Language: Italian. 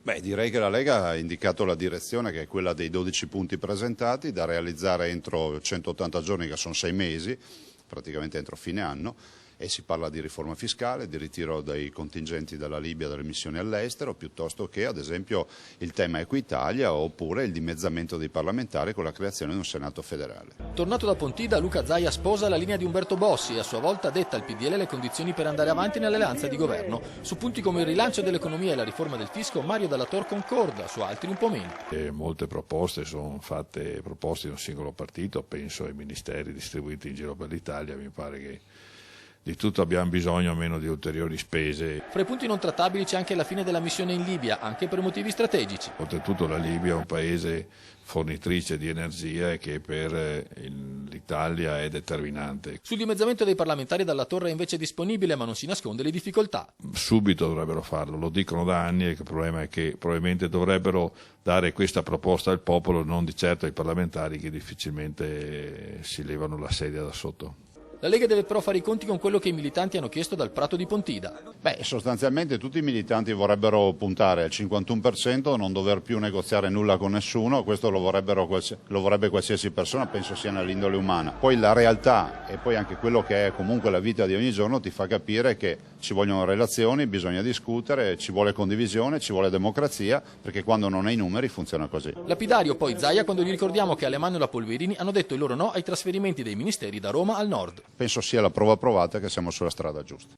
Beh, direi che la Lega ha indicato la direzione che è quella dei 12 punti presentati da realizzare entro 180 giorni, che sono 6 mesi, praticamente entro fine anno, e si parla di riforma fiscale, di ritiro dei contingenti dalla Libia, dalle missioni all'estero, piuttosto che ad esempio il tema Equitalia oppure il dimezzamento dei parlamentari con la creazione di un Senato federale. Tornato da Pontida, Luca Zaia sposa la linea di Umberto Bossi e a sua volta detta al PDL le condizioni per andare avanti nell'alleanza di governo. Su punti come il rilancio dell'economia e la riforma del fisco, Mario Dalla Tor concorda, su altri un po' meno. Molte proposte sono fatte proposte di un singolo partito, penso ai ministeri distribuiti in giro per l'Italia, mi pare che di tutto abbiamo bisogno, meno di ulteriori spese. Fra i punti non trattabili c'è anche la fine della missione in Libia, anche per motivi strategici. Oltretutto la Libia è un paese fornitrice di energia e che per l'Italia è determinante. Sul dimezzamento dei parlamentari Dalla Torre è invece disponibile, ma non si nasconde le difficoltà. Subito dovrebbero farlo, lo dicono da anni, e il problema è che probabilmente dovrebbero dare questa proposta al popolo, non di certo ai parlamentari che difficilmente si levano la sedia da sotto. La Lega deve però fare i conti con quello che i militanti hanno chiesto dal Prato di Pontida. Beh, sostanzialmente tutti i militanti vorrebbero puntare al 51%, non dover più negoziare nulla con nessuno, questo lo vorrebbe qualsiasi persona, penso sia nell'indole umana. Poi la realtà e poi anche quello che è comunque la vita di ogni giorno ti fa capire che ci vogliono relazioni, bisogna discutere, ci vuole condivisione, ci vuole democrazia, perché quando non hai numeri funziona così. Lapidario poi Zaia quando gli ricordiamo che Alemanno e la Polverini hanno detto il loro no ai trasferimenti dei ministeri da Roma al nord. Penso sia la prova provata che siamo sulla strada giusta.